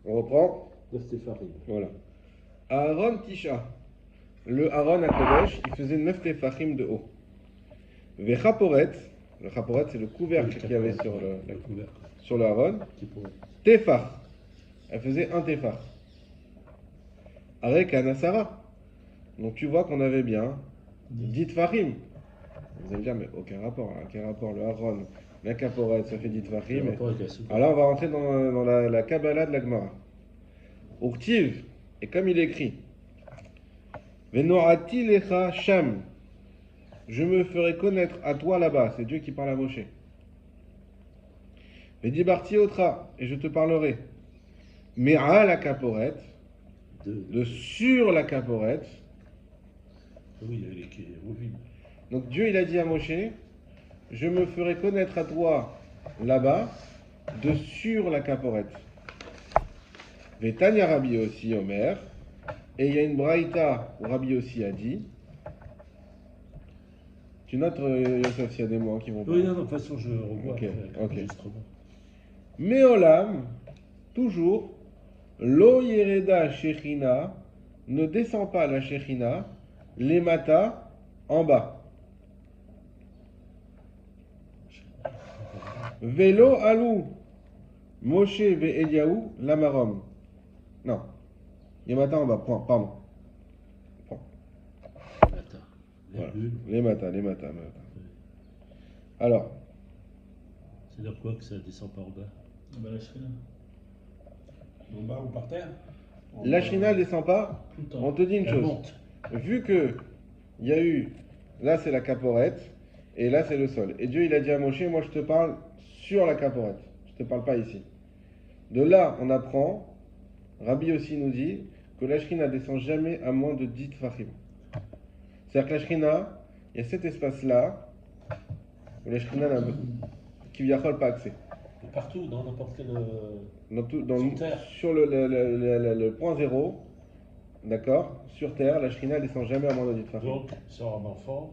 On reprend. Neuf Tefarim. Voilà. Aaron Tisha. Le Aaron à Kodesh, il faisait 9 tefachim de haut. Vechaporet. Le chaporet, c'est le couvercle qu'il y avait sur le couvercle. sur le Aaron. Qui pourrait. Tefach. Elle faisait un tefach. Avec Anasara. Donc tu vois qu'on avait bien 10 tefachim. Vous allez me dire, mais aucun rapport. Hein. Quel rapport? Le Aaron, la caporet, ça fait 10 tefachim. Alors là, on va rentrer dans la Kabbalah de la Gemara. Urtiv, et comme il écrit, Venoati lecha sham, je me ferai connaître à toi là-bas, c'est Dieu qui parle à Moshe. Vedibarti otra, et je te parlerai. Mais à la caporette, de sur la caporette. Oui, il y avait les kérouvim. Donc Dieu il a dit à Moshe, je me ferai connaître à toi là-bas, de sur la caporette. Vetania Rabbi aussi Omer, et il y a une braïta où Rabbi aussi a dit. Tu notes, Yosef, s'il y a des mots qui vont pas. Oui, non, de toute façon, je revois Ok, après l'enregistrement. Meolam, toujours, Lo Yereda Shechina, ne descend pas la Shechina, les mata en bas. Velo Alou, Moshe ve Eliaou, Lamarom. Non, les mata en bas, pardon. Voilà. Les mata. Alors. C'est-à-dire quoi que ça descend pas en bas? Bah, la shrina. En bas ou par terre? La shrina ne descend pas. On te dit une chose. Monte. Vu que il y a eu, là c'est la caporette et là c'est le sol. Et Dieu il a dit à Moshe, moi je te parle sur la caporette. Je te parle pas ici. De là on apprend, Rabbi aussi nous dit que la shrina ne descend jamais à moins de 10 tfachim. C'est-à-dire que la shrina, il y a cet espace-là où la shrina n'a qui n'y a pas accès. Et partout, dans n'importe quel. Sur le point zéro, d'accord, sur Terre, la shrina ne descend jamais à moins de 10 tfachim. Donc, sur un enfant,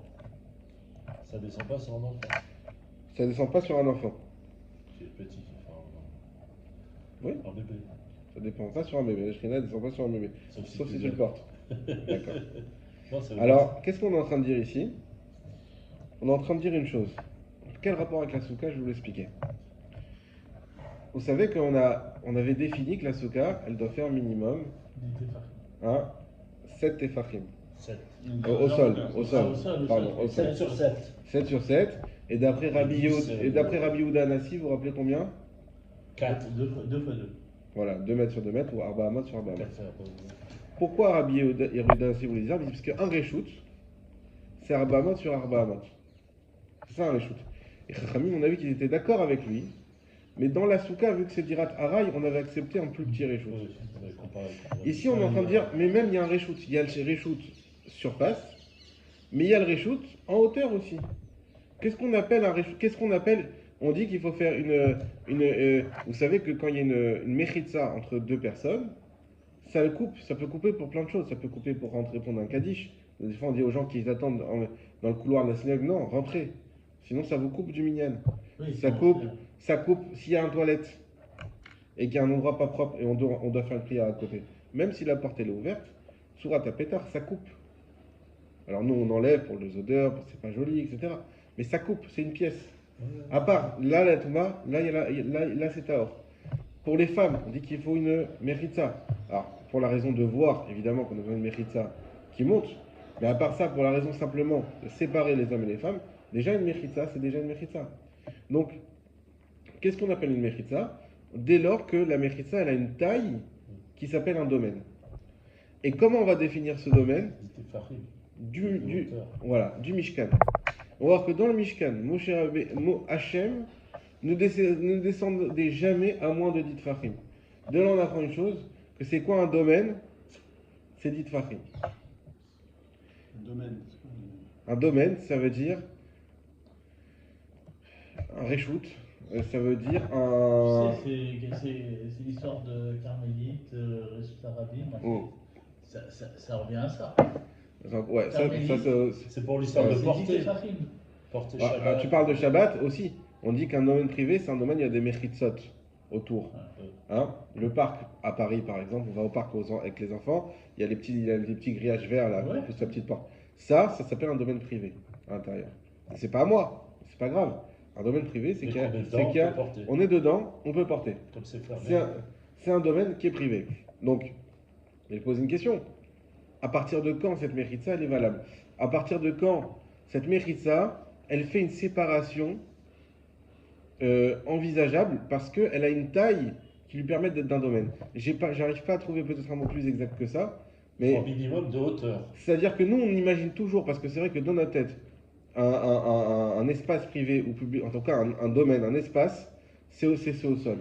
ça descend pas sur un enfant. Ça descend pas sur un enfant. Qui est petit, enfin, oui. Un bébé. Ça dépend pas sur un bébé. La shrina ne descend pas sur un bébé. Sauf si tu le portes. D'accord. Non, alors, qu'est-ce qu'on est en train de dire ici? On est en train de dire une chose. Quel rapport avec la souka? Je vais vous l'expliquer. Vous savez qu'on avait défini que la souka, elle doit faire minimum 7 tefachim. 7. Au sol. Pardon, au sol. 7 sur 7. 7 sur 7. Et d'après Rabbi Yehuda Anassi, vous vous rappelez combien? 4. 2 fois 2. Voilà, 2 mètres sur 2 mètres ou Arba Hamot sur Arba Hamot. 4 Pourquoi Rabbi Yehuda Anassi vous les dit? Parce qu'un reshoot, c'est Arba Hamot sur Arba Hamot. C'est ça un reshoot. Et Chachamim, on a vu qu'ils étaient d'accord avec lui. Mais dans la souka, vu que c'est Dirat Haray, on avait accepté un plus petit reshoot. Ici, on est en train de dire, mais même il y a un reshoot. Il y a le reshoot surface, mais il y a le reshoot en hauteur aussi. Qu'est-ce qu'on appelle un reshoot? Qu'est-ce qu'on appelle? On dit qu'il faut faire vous savez que quand il y a une mechitza entre deux personnes, ça peut couper pour plein de choses. Ça peut couper pour répondre à un kaddish. Des fois, on dit aux gens qui attendent dans le couloir de la synagogue, non, rentrez. Sinon, ça vous coupe du minyan. Oui, ça coupe s'il y a une toilette et qu'il y a un endroit pas propre et on doit faire une prière à côté. Même si la porte elle est ouverte, Surat pétard, ça coupe. Alors nous, on enlève pour les odeurs, parce que c'est pas joli, etc. Mais ça coupe, c'est une pièce. À part, là, la Touma, là c'est Taor. Pour les femmes, on dit qu'il faut une Mechitza. Alors, pour la raison de voir, évidemment, qu'on a besoin d'une Mechitza qui monte. Mais à part ça, pour la raison simplement de séparer les hommes et les femmes, déjà une Mechitza, c'est déjà une Mechitza. Donc, qu'est-ce qu'on appelle une Mechitza? Dès lors que la Mechitza, elle a une taille qui s'appelle un domaine. Et comment on va définir ce domaine? Du Mishkan. On va voir que dans le Mishkan, Hachem ne descendait jamais à moins de 10 tfachim. De là, on apprend une chose, que c'est quoi un domaine? C'est 10 tfachim. Un domaine, ça veut dire un reshoot, ça veut dire un... C'est l'histoire de Carmélite, Reshoot Arabim. Ça revient à ça. Ouais, c'est pour l'histoire de porter Shabbat. Tu parles de Shabbat aussi. On dit qu'un domaine privé, c'est un domaine, il y a des mechitsot. autour. Hein? Le parc à Paris, par exemple, on va au parc avec les enfants, il y a il y a des petits grillages verts là, Ouais. qui poussent la petite porte. Ça s'appelle un domaine privé à l'intérieur. Et c'est pas à moi, c'est pas grave. Un domaine privé, c'est Dès qu'il y a, qu'on est c'est dedans, qu'il y a- on peut porter. on est dedans, on peut porter. Comme c'est fermé. C'est un domaine qui est privé. Donc, il pose une question. À partir de quand cette méritza, elle est valable? À partir de quand cette méritza, elle fait une séparation envisageable parce qu'elle a une taille qui lui permet d'être d'un domaine. J'arrive pas à trouver peut-être un mot plus exact que ça, Il faut un mais minimum de hauteur. c'est-à-dire que nous, on imagine toujours, parce que c'est vrai que dans notre tête, un espace privé ou public, en tout cas un domaine, un espace, c'est au sol.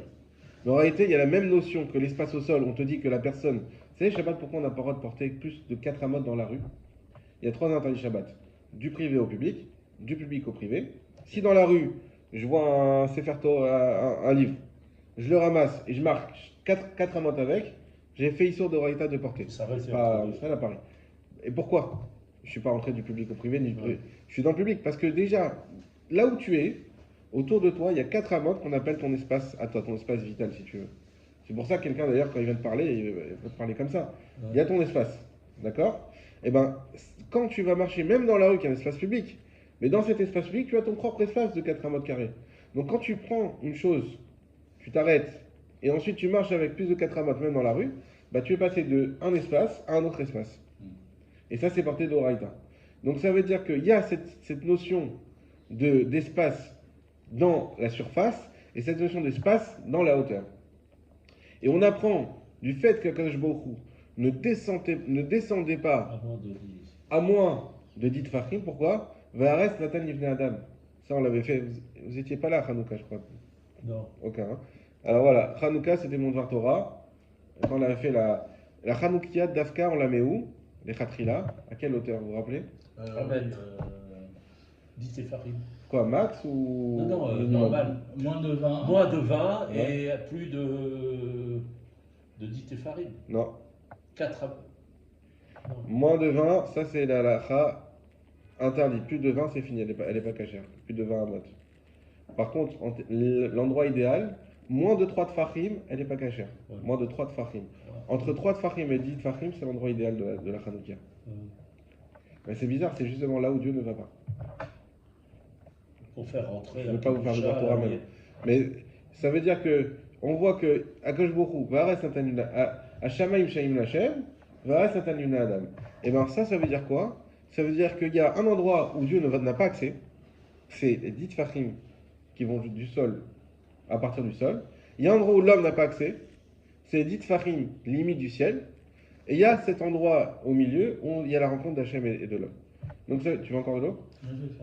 Mais en réalité, il y a la même notion que l'espace au sol. On te dit que la personne. Vous savez, Shabbat, pourquoi on n'a pas le droit de porter plus de 4 amotes dans la rue? Il y a 3 interdits Shabbat. Du privé au public, du public au privé. Si dans la rue, je vois un Sefer Torah, un livre, je le ramasse et je marque 4 amotes avec, j'ai fait Issour de Raïta de porter. Ça va, c'est Pas entre deux. Israël à Paris. Et pourquoi? Je ne suis pas rentré du public au privé, ni du privé. Je suis dans le public parce que déjà, là où tu es, autour de toi, il y a 4 amotes qu'on appelle ton espace à toi, ton espace vital si tu veux. C'est pour ça que quelqu'un d'ailleurs, quand il vient te parler, il va te parler comme ça. Ouais. Il y a ton espace. D'accord? Et ben, quand tu vas marcher, même dans la rue, qui est un espace public, mais dans cet espace public, tu as ton propre espace de 4 amotes carrés. Donc quand tu prends une chose, tu t'arrêtes, et ensuite tu marches avec plus de 4 amotes, même dans la rue, bah, tu es passé de un espace à un autre espace. Et ça, c'est porté d'Oraïta. Donc ça veut dire qu'il y a cette notion d'espace dans la surface et cette notion d'espace dans la hauteur. Et on apprend du fait qu'Akadosh Baruch Hu ne descendait pas À moins de 10. à moins de 10 Fahim. Pourquoi? Vahares Natan Livnei Adam. Ça, on l'avait fait. Vous n'étiez pas là, Hanouka, je crois. Non. Aucun. Hein. Alors voilà, Hanouka, c'était mon Dvar Torah. Quand on avait fait la Hanoukia d'Afka, on la met où? Les Khatrila. À quelle hauteur, vous vous rappelez? Amen. 10 Tepharim. Quoi, max ou Non, non, minimum? normal. Moins de 20. Moins de 20 Ouais. et plus de 10 Tepharim. Non. 4 Non. Moins de 20, ça c'est la halakha interdit. Plus de 20, c'est fini, elle est pas cachère. Plus de 20 amotes. Par contre, l'endroit idéal, moins de 3 tfachim, elle n'est pas cachère. Ouais. Moins de 3 tfachim. Entre 3 tfachim et 10 tfachim, c'est l'endroit idéal de la Hanoukia. Mais c'est bizarre, c'est justement là où Dieu ne va pas. Pour faire rentrer Je ne veux pas vous faire le Torah mais... même. Mais ça veut dire que on voit que Akash Bochou, Vahares Natanuna, à Shamaim Shaim Lachem, Vahares Natanuna Adam. Et bien ça veut dire quoi? Ça veut dire qu'il y a un endroit où Dieu n'a pas accès, c'est les 10 Fahim qui vont du sol à partir du sol. Il y a un endroit où l'homme n'a pas accès, c'est les 10 Fahim limite du ciel. Et il y a cet endroit au milieu où il y a la rencontre d'Hachem et de l'homme. Donc ça, tu veux encore de l'eau?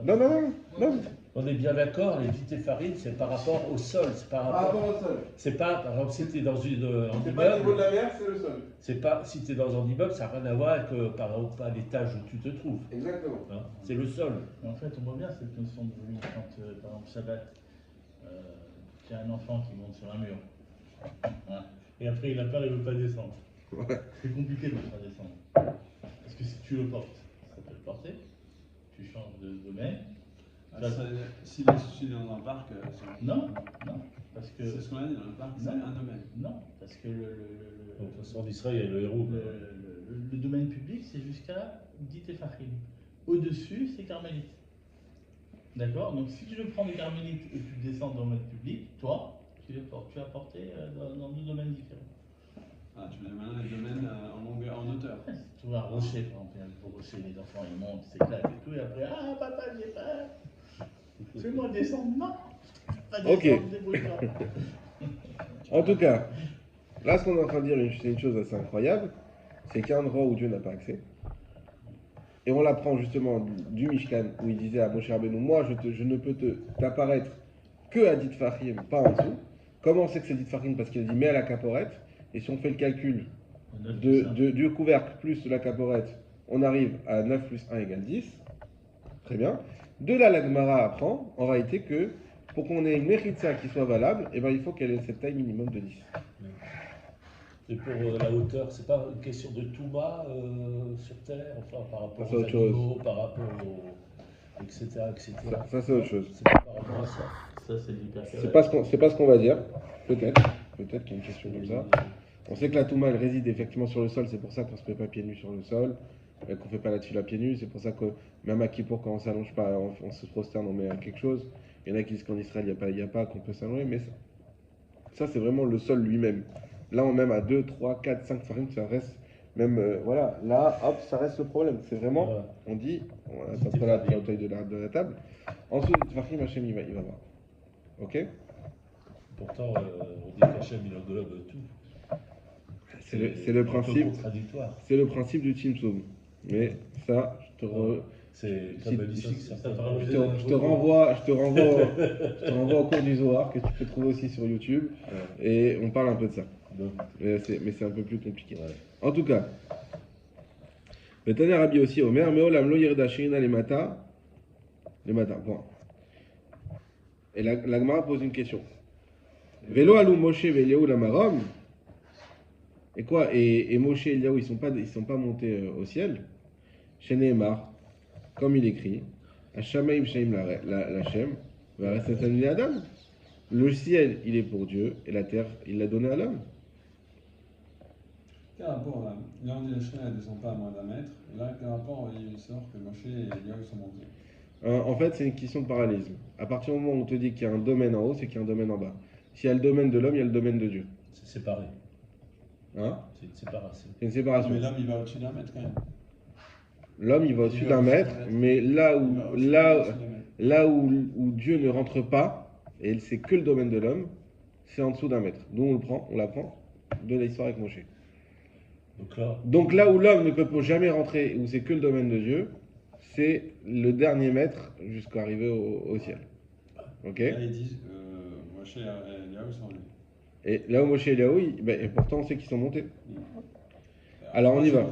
Non, non, non, non. On est bien d'accord, les 10 Tepharim, c'est par rapport au sol. C'est par rapport... au sol. C'est pas, par exemple, si tu es dans un C'est pas le niveau immeuble, de la mer, c'est le sol. c'est pas, si tu es dans un immeuble, ça n'a rien à voir avec, par exemple, à l'étage où tu te trouves. Exactement. Hein. C'est le sol. En fait, on voit bien cette notion de volume quand, par exemple, Shabbat, tu as un enfant qui monte sur un mur. Hein. Et après, il a peur, il ne veut pas descendre. Ouais. C'est compliqué de le faire descendre. Parce que si tu le portes, ça peut le porter. Tu changes de domaine. S'il est dans un parc, Non, non. Parce que. c'est ce qu'on a dit dans le parc, c'est Non. un domaine. Non, parce que De toute façon, en Israël, il y a le héros. le domaine public, c'est jusqu'à 10 Tefachim. Au-dessus, c'est Carmélite. D'accord? Donc si tu le prends de Carmélite et que tu descends dans le domaine public, toi, tu vas porter dans deux domaines différents. Ah, tu veux dire maintenant les domaines en longueur, en hauteur. Ouais, si tu vois un rocher, par exemple, il y a un gros rocher, les enfants ils montent, ils s'éclatent et tout, et après, ah papa, j'ai peur, fais-moi descendre. Non, pas descendre, Ok. débrouille-toi. En tout cas, là, ce qu'on est en train de dire, c'est une chose assez incroyable, c'est qu'il y a un endroit où Dieu n'a pas accès. Et on l'apprend justement du Mishkan, où il disait à Moshe Rabbeinu, moi, je ne peux t'apparaître que à 10 Fahim, pas en dessous. Comment on sait que c'est 10 Fahim? Parce qu'il a dit, mets à la caporette. Et si on fait le calcul du couvercle plus de la caporette, on arrive à 9 plus 1 égale 10. Très bien. De là, la Gemara apprend, en réalité, que pour qu'on ait une méritza qui soit valable, eh ben, il faut qu'elle ait cette taille minimum de 10. Et pour la hauteur, c'est pas une question de Touma sur Terre, enfin par rapport Ça, aux c'est autre animaux, par rapport aux... etc. etc. Ça c'est autre chose. C'est pas par rapport à ça. Ça, c'est l'hyper. C'est pas ce qu'on va dire, peut-être. Peut-être qu'il y a une question comme ça. On sait que la Touma, elle réside effectivement sur le sol, c'est pour ça qu'on se met pas pieds nus sur le sol, qu'on fait pas la tefila pieds nus, c'est pour ça que même à Kippour, quand on s'allonge pas, on se prosterne, on met quelque chose. Il y en a qui disent qu'en Israël, il y a pas qu'on peut s'allonger, mais ça c'est vraiment le sol lui-même. Là, on même à 2, 3, 4, 5 farines, ça reste même, voilà, là, hop, ça reste le problème. C'est vraiment, Voilà. on dit, on a pas la taille de la table, en dessous de Tfachim, Hachem, il va voir. Ok? Pourtant, on dit qu'Hachem, il englobe tout. C'est le un peu principe. contradictoire. C'est le principe du Tzimtzum. Mais ça, C'est Si- comme si- ça. je te renvoie au cours du Zohar que tu peux trouver aussi sur YouTube. Et on parle un peu de ça. Donc, Mais c'est un peu plus compliqué. ouais. En tout cas, le Tanya Rabbi aussi, Omer, Meolam lo yirda shirina les matins. Point. Et la Gemara pose une question. Velo alou Moshe ve'Eliyahu lamarom. Et quoi? Et Moshe et Eliyahu, ils sont pas montés au ciel. Chez Nehemar, comme il écrit, Hashamaim Shaim Lachem, Varestatanu Adam. Le ciel, il est pour Dieu, et la terre, il l'a donné à l'homme. Quel rapport là? Là, on dit la Shrina, elle ne descend pas à moins d'1 mètre. Et là, quel rapport il sort que Moshe et Eliyahu sont montés? En fait, c'est une question de parallélisme. À partir du moment où on te dit qu'il y a un domaine en haut, c'est qu'il y a un domaine en bas. S'il y a le domaine de l'homme, il y a le domaine de Dieu. C'est séparé. Hein? C'est une séparation. C'est une séparation. Mais l'homme, il va au-dessus d'1 mètre quand même. L'homme, il va au-dessus d'un mètre, mais là où Dieu ne rentre pas, et c'est que le domaine de l'homme, c'est en dessous d'un mètre. D'où on l'apprend de l'histoire avec Moshe. Donc là où l'homme ne peut jamais rentrer, où c'est que le domaine de Dieu, c'est le dernier mètre jusqu'à arriver au ciel. Ok? Là, ils disent Moshe et Eliyahu sont venus. Et là où Moshe et Eliyahu, et pourtant on sait qu'ils sont montés. Alors on y va.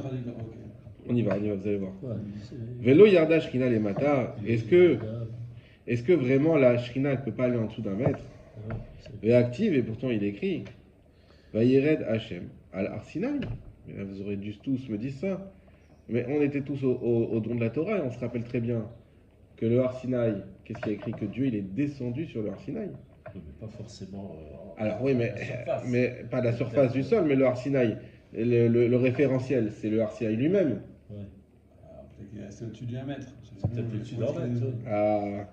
On y va, vous allez voir. Ouais, Vélo Yarda Shrina les Mata, est-ce que vraiment la Shrina ne peut pas aller en dessous d'un mètre? Réactive, et pourtant il écrit Vayered Hachem al Arsinaï. Mais là, vous aurez dû tous me dire ça. Mais on était tous au don de la Torah et on se rappelle très bien que le Arsinaï, qu'est-ce qu'il y a écrit? Que Dieu il est descendu sur le Arsinaï. mais pas forcément. Alors oui, la surface. mais pas la surface du sol, mais le Arsinaï. Le référentiel, c'est le Arsinaï lui-même. Ouais. Peut-être qu'il est resté au-dessus d'1 mètre. C'est peut-être au-dessus d'un mètre. Ouais. Ah,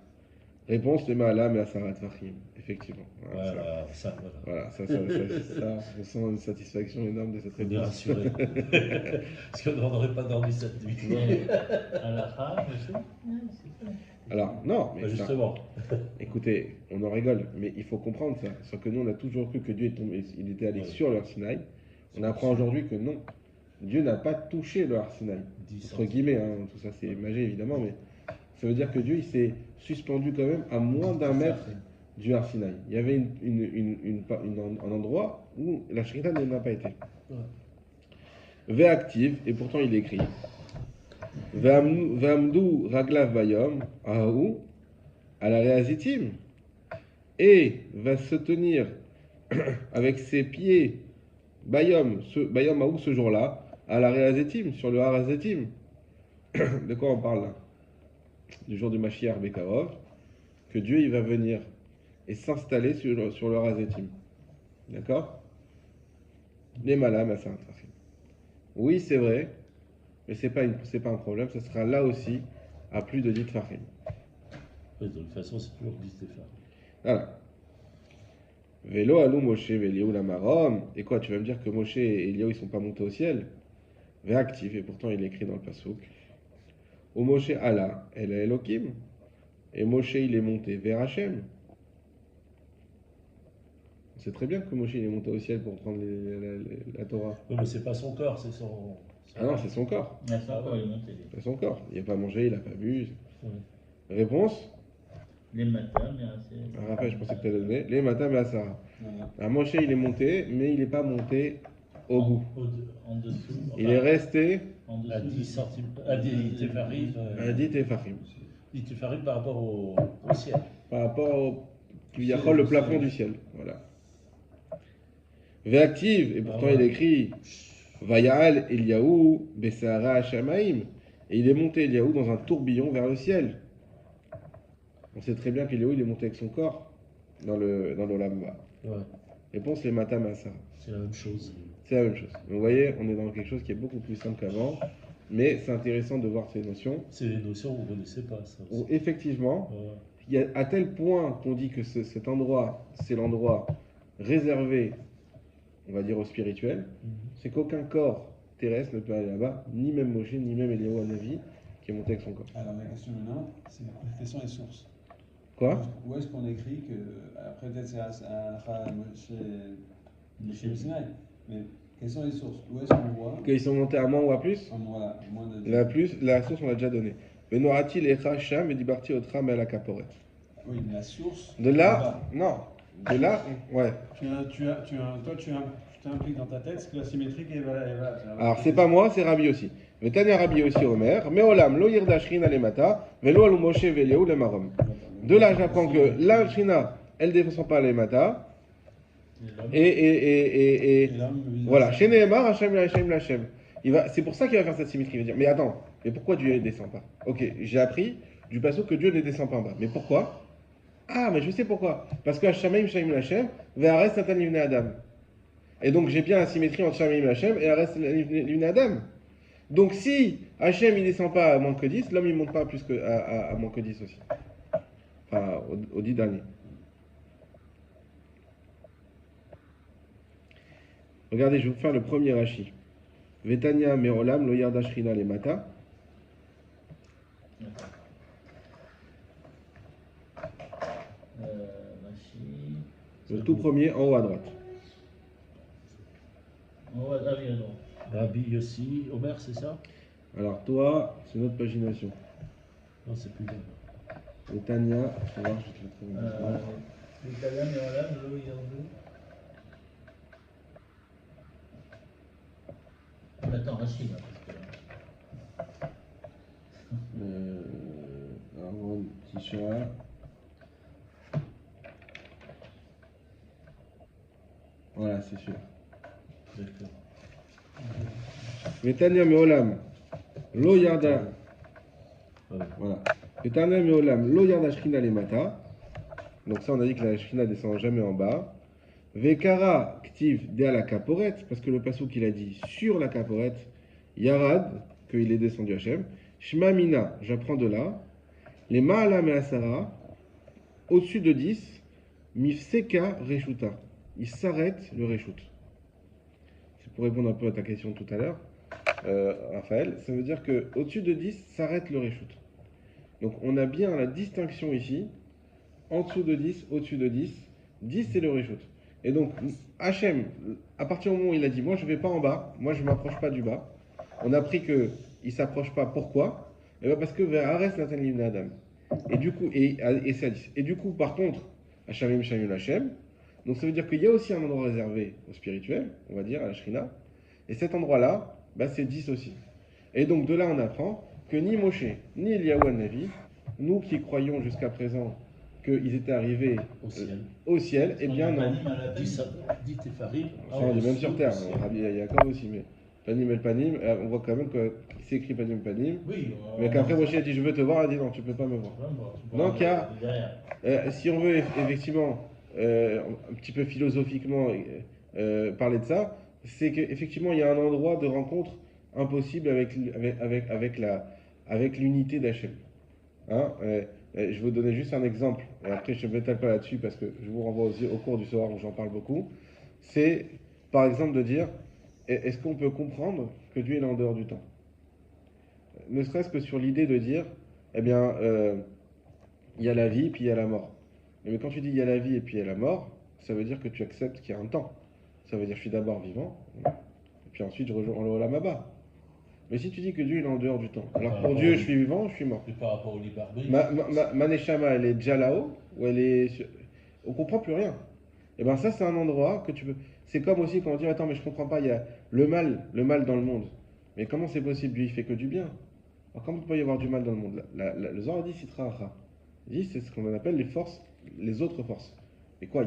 réponse de Maala, mais à Sarat Fahim. Effectivement. Voilà, Voilà, ça. Voilà, ça, on sent une satisfaction énorme de cette On est réponse. rassuré. Parce qu'on n'aurait pas dormi cette nuit. À la fin, je sais. Alors, non, mais Bah, justement. écoutez, on en rigole, mais il faut comprendre ça. Sauf que nous, on a toujours cru que Dieu est tombé, il était allé Ouais. sur le Arsinaï. On apprend aujourd'hui que non. Dieu n'a pas touché le Arsinaï. 10 Entre guillemets, hein, tout ça c'est imagé évidemment, mais ça veut dire que Dieu il s'est suspendu quand même à moins d'1 mètre du Arsinaï. Il y avait un endroit où la Shrina n'a pas été. Ouais. V active, et pourtant il écrit Vamdu Raglav Bayom, Ahaou, à la Réazitim, et va se tenir avec ses pieds, Bayom Ahaou ce jour-là, à la Réazitim, sur le Harazetim. De quoi on parle là? Du jour du Mashiach Bekarov, que Dieu il va venir et s'installer sur le Harazetim. D'accord? Les malam à Saint Trachim. Oui, c'est vrai, mais c'est pas un problème, ça sera là aussi à plus de 10 Tfachim. De toute façon, c'est toujours 10 Stéphane. Voilà. Vélo alou Moshe Eliyahu lamarom. Et quoi, tu vas me dire que Moshe et Eliyahu ils sont pas montés au ciel? Réactif, et pourtant il est écrit dans le Passouk. Au Moshe Allah, El Elohim. Et Moshe il est monté vers Hachem. On sait très bien que Moshe il est monté au ciel pour prendre la Torah. Oui, mais c'est pas son corps, c'est son. Ah non, c'est son corps. Il y a ça encore, il est monté. C'est son corps. Il n'a pas mangé, il n'a pas bu. Ouais. Réponse? Les matins, bien assez. Raphaël, je pensais que tu allais donner. Les matins, mais à Sarah. Voilà. Alors Moshe il est monté, mais il n'est pas monté au bout. En dessous. Il est resté En dessous. À 10 centimes. À 10 Téfarim. à 10 Téfachim. 10 Téfarim par rapport au ciel. Par rapport au Kiviyachol, le plafond du ciel. Voilà. Véactive, et pourtant Ah ouais. il écrit Vayal Eliyahu Besahara Hashamaim. Et il est monté Eliyahu dans un tourbillon vers le ciel. On sait très bien qu'Eliyahu il est monté avec son corps dans l'Olam. Ouais. Réponse les matam à Sarah. C'est la même chose. C'est la même chose. Donc, vous voyez, on est dans quelque chose qui est beaucoup plus simple qu'avant, mais c'est intéressant de voir ces notions C'est des notions que vous ne connaissez pas, ça où aussi. effectivement, Ouais. il y a à tel point qu'on dit que cet endroit, c'est l'endroit réservé, on va dire, au spirituel, Mhm. c'est qu'aucun corps terrestre ne peut aller là-bas, ni même Moshe, ni même Eliyahu Hanavi, qui est monté avec son corps. Alors la question maintenant, c'est quelles sont les sources? Quoi? Où est-ce qu'on écrit que. Après, peut-être c'est chez Sinaï, mais quelles sont les sources? Où est-ce qu'on voit. Qu'ils sont montés à moins ou à plus? Voilà, moins de. La source, on l'a déjà donnée. Venorati lecha sham et dibarti otra mais la caporet. Oui, mais la source. De là, non. De là, ouais. Toi, tu t'impliques dans ta tête ce que la symétrie est valable. Alors, c'est pas moi, c'est Rabbi aussi. Vetania Rabbi aussi Omer, Meolam lo yirda shrina lemata, velo alu Moshe veleu le marom. De là, j'apprends que la shrina, elle ne descend pas les mata. Et voilà, chez Nehemar, Hachem Hachem Hachem. C'est pour ça qu'il va faire cette symétrie. Il va dire, mais attends, mais pourquoi Dieu ne descend pas? Ok, j'ai appris du passage que Dieu ne descend pas en bas. Mais pourquoi? Ah, mais je sais pourquoi. Parce que Hachem Hachem Hachem, Ve'ares Satan Livne Adam. Et donc j'ai bien la symétrie entre Hachem Hachem et Ares Livne Adam. Donc si Hachem il descend pas à moins que 10, l'homme il monte pas plus que à moins que 10 aussi. Enfin, au 10 dernier. Regardez, je vais vous faire le premier Rashi. Vetania Merolam, lo yarda shrina le mata. Le tout premier en haut à droite. Rabbi Yossi, Omer, c'est ça? Alors toi, c'est notre pagination. Non, c'est plus bien. Vetania, je vais voir, je te le trouve. L'Italien, mais voilà, l'eau, il y a deux. Attends, Rachid, là, parce que. Armand Tisha. Voilà, c'est sûr. D'accord. Vetania Meolam, lo yarda. Ouais. Voilà. Vetania Meolam, lo yarda shrina le mata. Donc ça, on a dit que la shrina descend jamais en bas. Vekara ktiv de la caporet, parce que le passouk il a dit sur la caporet, Yarad, qu'il est descendu Hachem. Shma Mina, j'apprends de là. Les Ma'alam et Asara, au-dessus de 10, Mifseka Reshuta. Il s'arrête le Reshut. C'est pour répondre un peu à ta question tout à l'heure, Raphaël. Ça veut dire qu'au-dessus de 10, s'arrête le Reshut. Donc on a bien la distinction ici, en dessous de 10, au-dessus de 10. 10 c'est le Reshut. Et donc, Hachem, à partir du moment où il a dit, moi je ne vais pas en bas, moi je ne m'approche pas du bas, on a appris qu'il ne s'approche pas. Pourquoi? Et bien parce que vers Ares Natan Livne Adam. Et du coup, c'est à 10. Et du coup, par contre, Hachamim Shamim Hachem, donc ça veut dire qu'il y a aussi un endroit réservé au spirituel, on va dire, à la Shrina. Et cet endroit-là, bah, c'est 10 aussi. Et donc de là, on apprend que ni Moshe, ni Eliyahu Hanavi, nous qui croyons jusqu'à présent qu'ils étaient arrivés au ciel, eh bien non. Dit Tefarim. On est même sur terre, il y a Yaakov aussi, mais Panim el Panim, on voit quand même qu'il s'est écrit Panim Panim, Oui. mais qu'après Moshe a dit je veux te voir, il a dit non, tu peux pas me voir. Donc il y a, si on veut effectivement un petit peu philosophiquement parler de ça, c'est qu'effectivement il y a un endroit de rencontre impossible avec l'unité d'Hachem. Hein, je vais vous donner juste un exemple, et après je ne m'étale pas là-dessus parce que je vous renvoie aussi au cours du soir où j'en parle beaucoup. C'est par exemple de dire, est-ce qu'on peut comprendre que Dieu est en dehors du temps? Ne serait-ce que sur l'idée de dire, eh bien, il y a la vie puis il y a la mort. Mais quand tu dis il y a la vie et puis il y a la mort, ça veut dire que tu acceptes qu'il y a un temps. Ça veut dire je suis d'abord vivant, et puis ensuite je rejoins le Olam Haba. Mais si tu dis que Dieu il est en dehors du temps, alors pour Dieu je suis vivant, je suis mort. Et par rapport au libre arbitre, Ma neshama elle est déjà là-haut, ou elle est. On comprend plus rien. Et bien ça c'est un endroit que tu peux. C'est comme aussi quand on dit attends mais je comprends pas, il y a le mal dans le monde. Mais comment c'est possible? Dieu il fait que du bien. Alors comment il peut y avoir du mal dans le monde? Le Zohar dit Sitra Acha. Il dit c'est ce qu'on appelle les forces, les autres forces. Et quoi?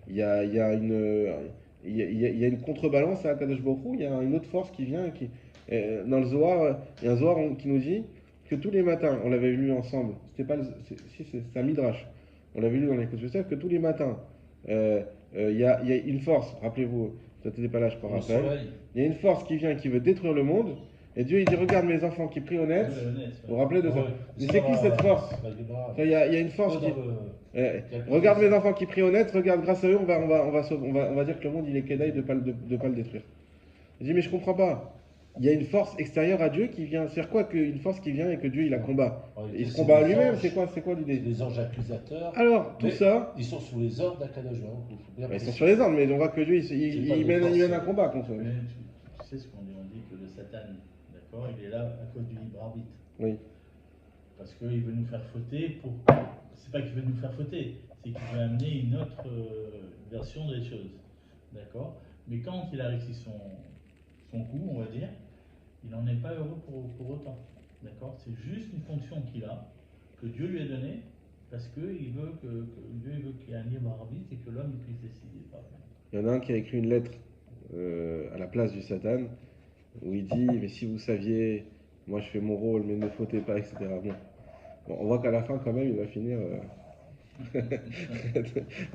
Il y a une contrebalance à Kadosh Baruch Hu, il y a une autre force qui vient et qui. Dans le Zohar, il y a un Zohar qui nous dit que tous les matins, on l'avait lu ensemble, c'est un Midrash, on l'avait lu dans les Yosef, que tous les matins, il y a une force, rappelez-vous, toi t'étais pas là, je crois, Le Raphaël. soleil. Il y a une force qui vient, qui veut détruire le monde, et Dieu il dit regarde mes enfants qui prient honnête, Ouais, honnête, vous vous ouais. rappelez de ça? Ouais. Mais Ça c'est qui va, cette force? la Gemara. Il y a une force qui. Dans le- Regarde mes enfants qui prient honnête, regarde grâce à eux, on va dire que le monde il est kedaï de ne pas le détruire. Je dis mais je comprends pas. Il y a une force extérieure à Dieu qui vient. C'est quoi qu'une force qui vient et que Dieu il la combat? Ouais, Il se c'est combat des lui-même, anges. c'est quoi l'idée? Les anges accusateurs. Alors, tout Mais ça, Ils sont sous les ordres d'Akadosh Baruch Hu, faut bien bah, ils sont préciser. sur les ordres, mais on voit que Dieu C'est il pas des mène forces. un combat contre eux. Mais tu sais ce qu'on dit? On dit que le Satan, d'accord, il est là à cause du libre arbitre. Oui. Parce qu'il veut nous faire fauter pour. C'est pas qu'il veut nous faire fauter, c'est qu'il veut amener une autre version des choses. D'accord? Mais quand il a réussi son coup, on va dire, il n'en est pas heureux pour autant. D'accord? C'est juste une fonction qu'il a, que Dieu lui a donnée, parce que Dieu il veut qu'il y ait un libre arbitre et que l'homme puisse décider. Il y en a un qui a écrit une lettre à la place du Satan, où il dit mais si vous saviez, moi je fais mon rôle, mais ne fautez pas, etc. Bon, on voit qu'à la fin quand même il va finir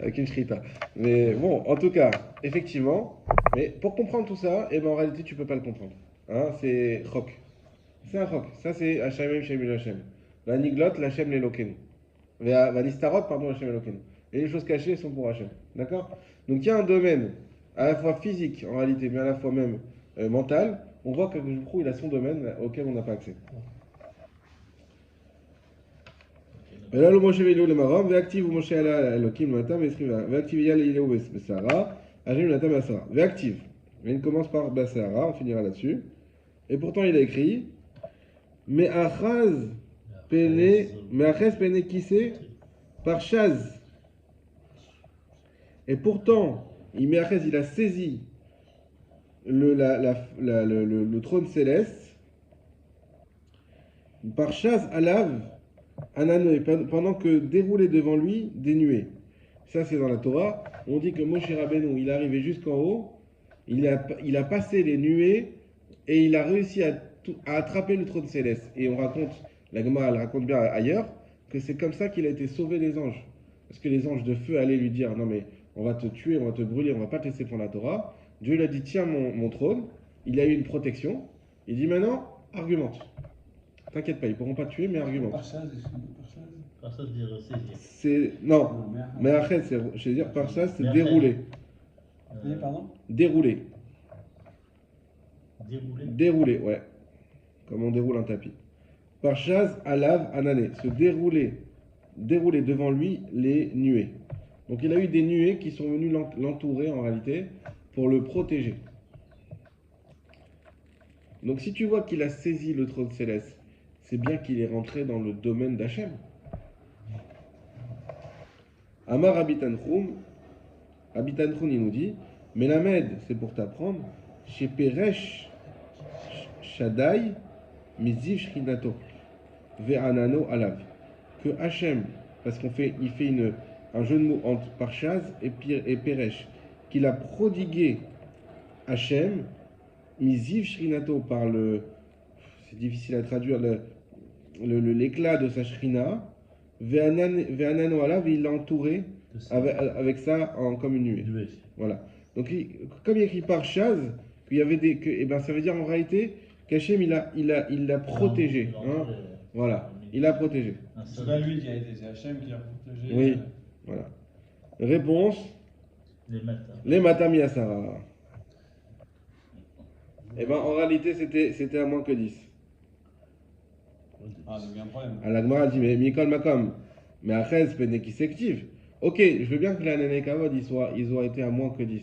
avec une shrita. Mais bon, en tout cas, effectivement, mais pour comprendre tout ça, eh ben, en réalité tu peux pas le comprendre. Hein, c'est chok. C'est un chok. Ça c'est Hachem Shem Hashem. La niglot, l'Hachem l'Eloken. Va nistarot, pardon, Hachem Eloken. Et les choses cachées sont pour Hachem. D'accord? Donc il y a un domaine à la fois physique en réalité, mais à la fois même mental. On voit que il a son domaine auquel on n'a pas accès. Et là, le Moshe Velo le Maram, Ve'active ou Moshe ala Elokim le matin, Ve'active Yal Ileu Besara, Hachem le matin Basara. Ve'active. Il commence par Basara, on finira là-dessus. Et pourtant il a écrit Me'achaz Pene Kissé par Chaz. Et pourtant, il a saisi le trône céleste par Chaz Alav Anano, pendant que déroulaient devant lui des nuées. Ça, c'est dans la Torah. On dit que Moshe Rabbeinu, il est arrivé jusqu'en haut, il a passé les nuées et il a réussi à attraper le trône céleste. Et on raconte, la Gemara elle raconte bien ailleurs, que c'est comme ça qu'il a été sauvé des anges. Parce que les anges de feu allaient lui dire non mais on va te tuer, on va te brûler, on va pas te laisser prendre la Torah. Dieu lui a dit tiens mon trône, il a eu une protection. Il dit maintenant argumente. T'inquiète pas, ils pourront pas te tuer mais argumente. Par ça, Par ça, se dire saisir. C'est non, Non, mais après je veux dire par ça c'est Mais déroulé. Oui, pardon? Déroulé. Dérouler. Déroulé, ouais. Comme on déroule un tapis. Par Chaz Alav Anané, se dérouler devant lui les nuées. Donc il a eu des nuées qui sont venues l'entourer en réalité pour le protéger. Donc si tu vois qu'il a saisi le trône céleste, c'est bien qu'il est rentré dans le domaine d'Hachem. Amar Abitanchum, il nous dit, Melamed, c'est pour t'apprendre, chez Peresh Shaddai, Miziv Shrinato, Ve'anano Alav, que Hachem, parce il fait un jeu de mots entre Parshaz et Peresh, qu'il a prodigué Hachem, Miziv Shrinato, par c'est difficile à traduire, l'éclat de sa Shrina, Ve'anano Alav, et il l'a entouré avec ça comme une nuée. Voilà. Donc, comme il écrit Parshaz, qu'il y avait ça veut dire en réalité qu'Hachem il l'a protégé. Hein. Voilà, il l'a protégé. C'est pas lui qui a été, c'est Hachem qui l'a protégé. Oui, voilà. Réponse les Matam Yassara. En réalité, c'était à moins que 10. Ah, donc il y a un problème. L'Agmara dit, mais Mikol Makom, mais Achez Peneki s'active. Ok, je veux bien que la Nanekavod, ils ont été à moins que 10.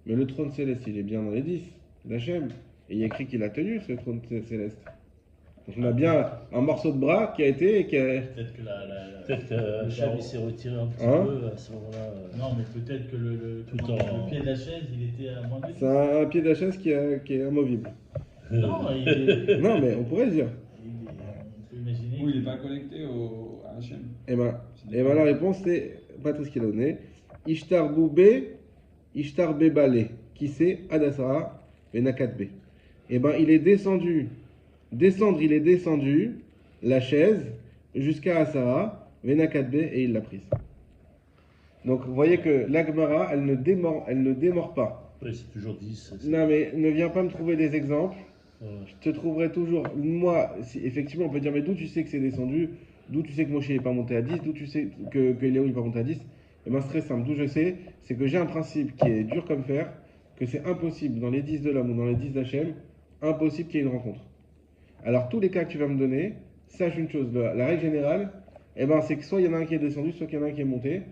Mais le trône céleste, il est bien dans les 10 d'Hachem. Et il y a écrit qu'il a tenu ce trône céleste. Donc on a bien un morceau de bras qui a été. Peut-être que Hachem s'est retiré un petit Hein peu à ce moment-là. Non, mais peut-être que le pied de la chaise, il était à moins de 10. C'est un pied de la chaise qui est amovible. Non, il est. Non, mais on pourrait le dire. On peut imaginer. Oui, il n'est pas connecté à Hachem. Et la réponse c'est pas tout ce qu'il a donné. Ishtar Boubé, Ishtar Bebale, qui c'est Adasara, Benakatbe. Il est descendu. Il est descendu la chaise jusqu'à Asara, Venakatbe, et il l'a prise. Donc vous voyez que l'Agmara, elle ne démord pas. Oui, c'est toujours 10. Non mais ne viens pas me trouver des exemples. Ouais. Je te trouverai toujours. Moi, effectivement, on peut dire, mais d'où tu sais que c'est descendu? D'où tu sais que Moshe n'est pas monté à 10? D'où tu sais que Léo n'est pas monté à 10? Eh bien, c'est très simple. D'où je sais, c'est que j'ai un principe qui est dur comme fer, que c'est impossible dans les 10 de l'homme ou dans les 10 d'Hachem, impossible qu'il y ait une rencontre. Alors, tous les cas que tu vas me donner, sache une chose, la règle générale, eh ben, c'est que soit il y en a un qui est descendu, soit qu'il y en a un qui est monté,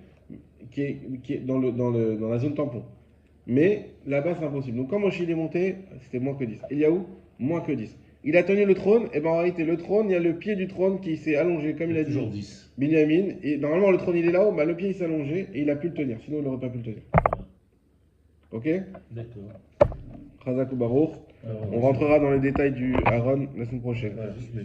qui est dans la zone tampon. Mais là-bas, c'est impossible. Donc, quand Moshe il est monté, c'était moins que 10. Eliaou, moins que 10. Il a tenu le trône, et bien en réalité, le trône, il y a le pied du trône qui s'est allongé, comme il a dit Toujours 10. Binyamin. Et normalement, le trône, il est là-haut, bah, le pied, il s'est allongé, et il a pu le tenir. Sinon, il n'aurait pas pu le tenir. Ok? D'accord. Chazak ou Baruch. On rentrera dans les détails du Aaron la semaine prochaine. Ouais,